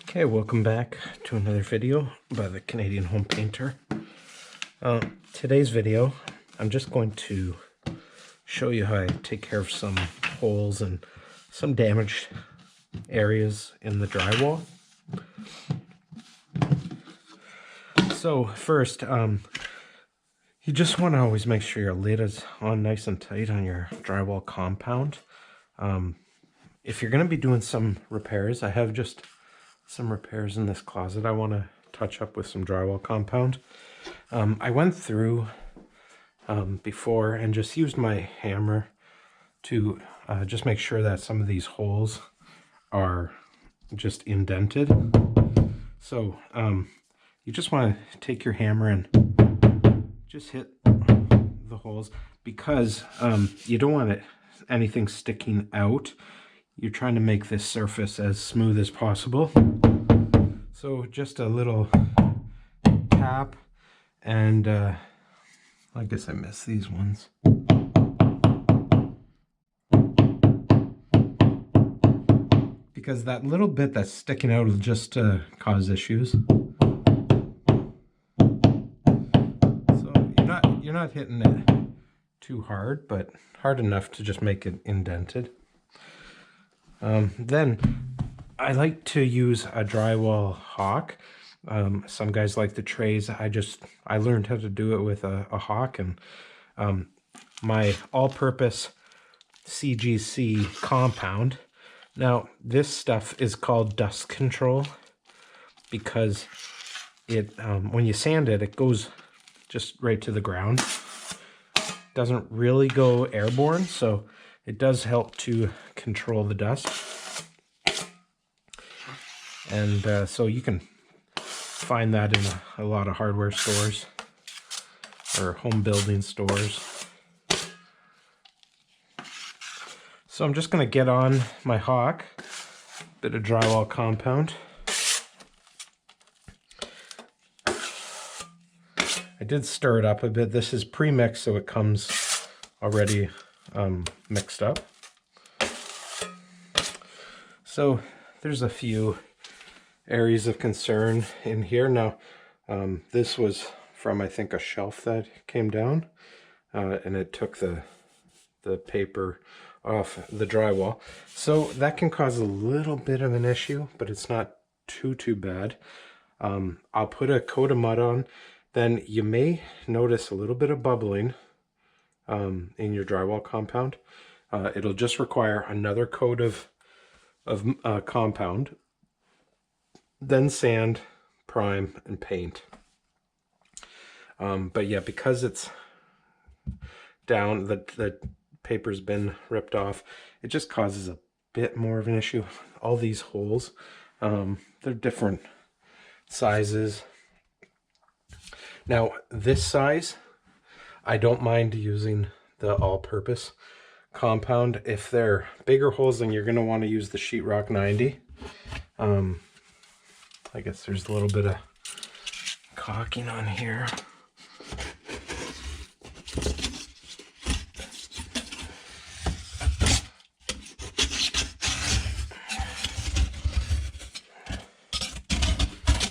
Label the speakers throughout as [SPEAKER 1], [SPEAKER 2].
[SPEAKER 1] Okay, welcome back to another video by the Canadian Home Painter. Today's video, I'm just going to show you how I take care of some holes and some damaged areas in the drywall. So first, you just want to always make sure your lid is on nice and tight on your drywall compound. If you're going to be doing some repairs, I have just some repairs in this closet I want to touch up with some drywall compound. I went through before and just used my hammer to just make sure that some of these holes are just indented. So you just want to take your hammer and just hit the holes, because you don't want anything sticking out. You're trying to make this surface as smooth as possible. So just a little tap, and I guess I missed these ones. Because that little bit that's sticking out will just cause issues. So you're not hitting it too hard, but hard enough to just make it indented. Then I like to use a drywall hawk. Some guys like the trays. I learned how to do it with a hawk, and my all-purpose CGC compound. Now this stuff is called dust control because it when you sand it, it goes just right to the ground. Doesn't really go airborne, so it does help to control the dust. And so you can find that in a lot of hardware stores or home building stores. So I'm just going to get on my hawk, bit of drywall compound. I did stir it up a bit. This is pre-mixed, so it comes already mixed up. So there's a few areas of concern in here. Now this was from, I think, a shelf that came down, and it took the paper off the drywall, so that can cause a little bit of an issue, but it's not too bad. I'll put a coat of mud on. Then you may notice a little bit of bubbling in your drywall compound. It'll just require another coat of compound, then sand, prime, and paint. But yeah, because it's down, the paper's been ripped off, it just causes a bit more of an issue. All these holes, they're different sizes. Now this size, I don't mind using the all-purpose compound. If they're bigger holes, then you're going to want to use the sheetrock 90. I guess there's a little bit of caulking on here.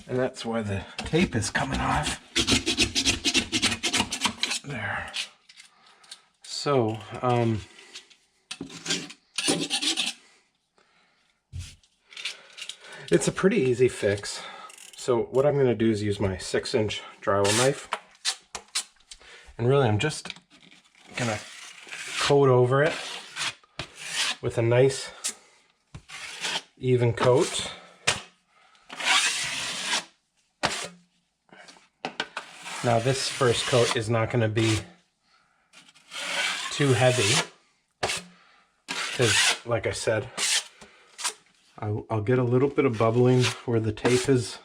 [SPEAKER 1] And that's why the tape is coming off. There. So, it's a pretty easy fix. So what I'm going to do is use my 6-inch drywall knife. And really I'm just going to coat over it with a nice even coat. Now this first coat is not going to be too heavy, because like I said, I'll get a little bit of bubbling where the tape is,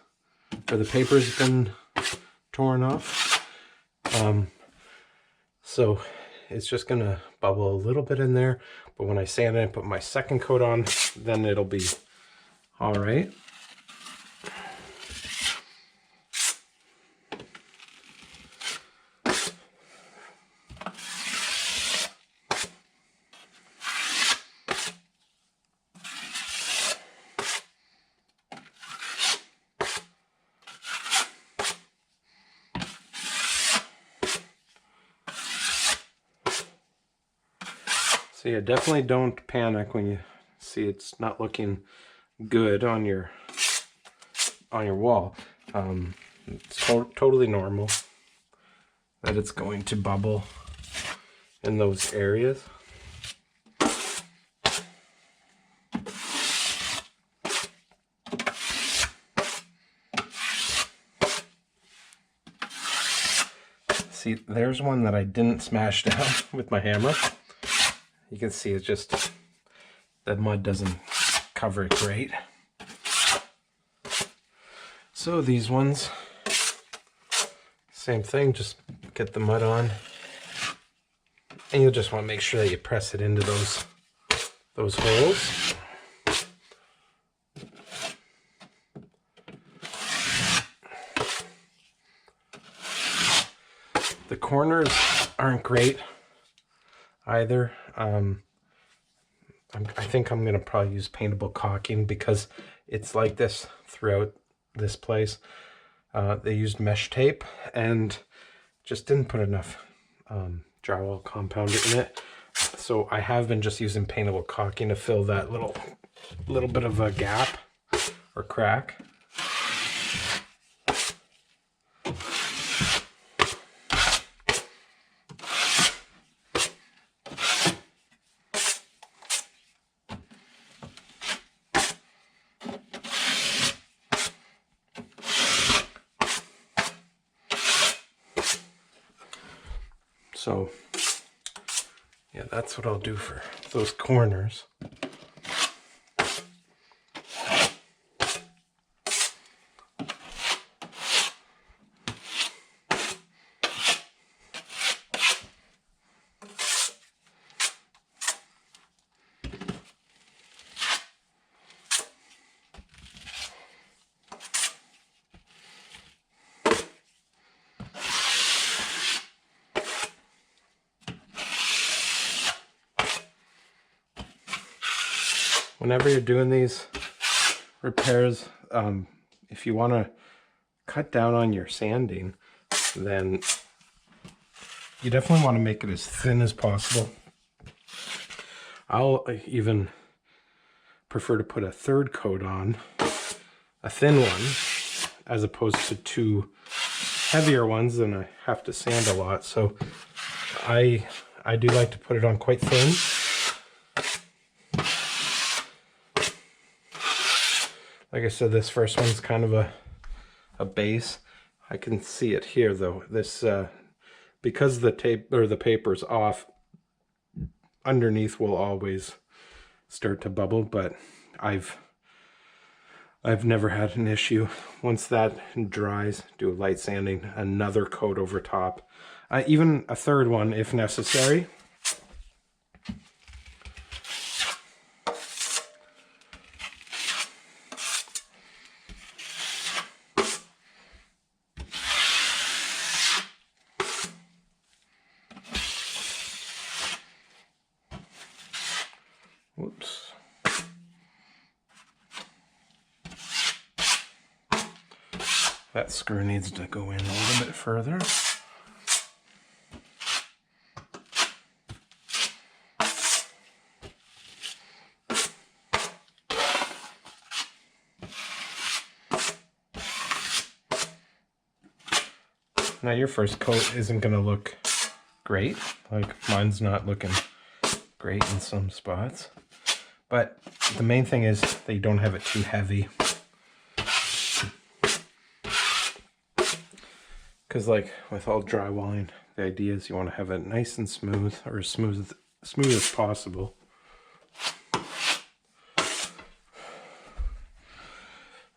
[SPEAKER 1] where the paper's been torn off. So it's just going to bubble a little bit in there, but when I sand it and put my second coat on, then it'll be all right. So yeah, definitely don't panic when you see it's not looking good on your wall. It's totally normal that it's going to bubble in those areas. See, there's one that I didn't smash down with my hammer. You can see it's just, the mud doesn't cover it great. So these ones, same thing, just get the mud on. And you'll just want to make sure that you press it into those holes. The corners aren't great either. I think I'm going to probably use paintable caulking because it's like this throughout this place. They used mesh tape and just didn't put enough drywall compound in it. So I have been just using paintable caulking to fill that little bit of a gap or crack. So, yeah, that's what I'll do for those corners. Whenever you're doing these repairs, if you want to cut down on your sanding, then you definitely want to make it as thin as possible. I'll even prefer to put a third coat on, a thin one, as opposed to two heavier ones, and I have to sand a lot. So I do like to put it on quite thin. Like I said, this first one's kind of a base. I can see it here though. This because the tape or the paper's off, underneath will always start to bubble, but I've never had an issue. Once that dries, do a light sanding, another coat over top, even a third one if necessary. Whoops. That screw needs to go in a little bit further. Now your first coat isn't going to look great. Like mine's not looking great in some spots. But the main thing is that you don't have it too heavy. Because like with all drywalling, the idea is you want to have it nice and smooth, or as smooth as possible.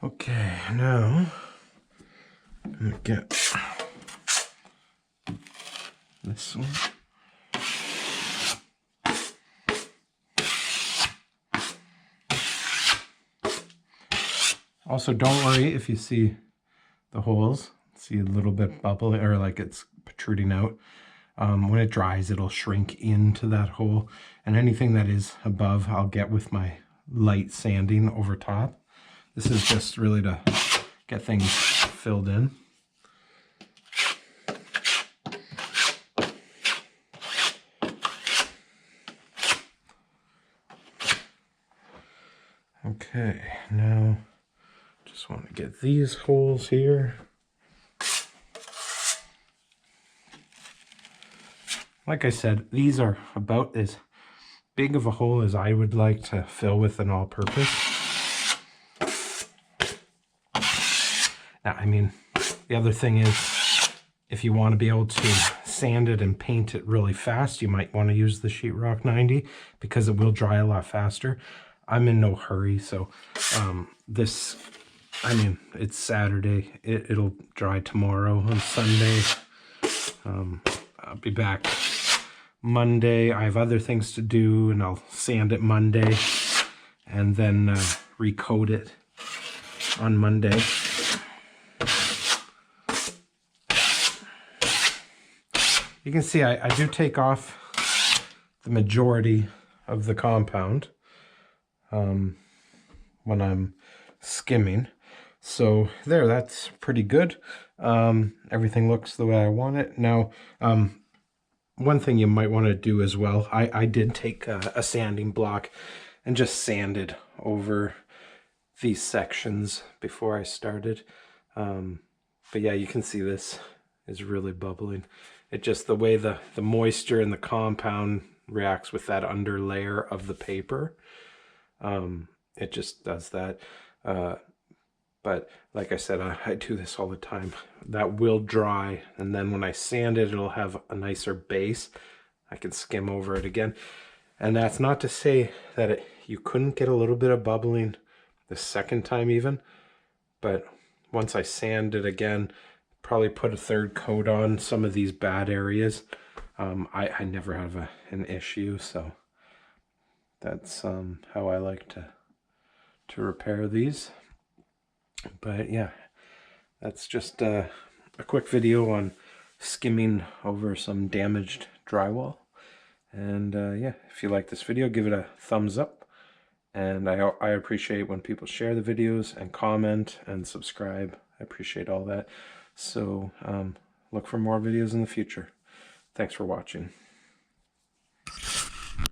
[SPEAKER 1] Okay, now I'm gonna get this one. Also, don't worry if you see the holes. See a little bit bubbling, or like it's protruding out. When it dries, it'll shrink into that hole, and anything that is above, I'll get with my light sanding over top. This is just really to get things filled in. Okay, now just want to get these holes here. Like I said, these are about as big of a hole as I would like to fill with an all-purpose. Now, I mean, the other thing is, if you want to be able to sand it and paint it really fast, you might want to use the Sheetrock 90 because it will dry a lot faster. I'm in no hurry, so this, I mean, it's Saturday. It'll dry tomorrow on Sunday. I'll be back Monday. I have other things to do, and I'll sand it Monday and then recoat it on Monday. You can see I do take off the majority of the compound when I'm skimming. So there, that's pretty good. Everything looks the way I want it. Now, one thing you might want to do as well, I did take a sanding block and just sanded over these sections before I started. But yeah, you can see this is really bubbling. It just, the way the moisture in the compound reacts with that under layer of the paper, it just does that. But like I said, I do this all the time. That will dry, and then when I sand it, it'll have a nicer base. I can skim over it again. And that's not to say that you couldn't get a little bit of bubbling the second time even, but once I sand it again, probably put a third coat on some of these bad areas, I never have an issue. So that's how I like to repair these. But yeah, that's just a quick video on skimming over some damaged drywall. And yeah, if you like this video, give it a thumbs up. And I appreciate when people share the videos and comment and subscribe. I appreciate all that. So look for more videos in the future. Thanks for watching.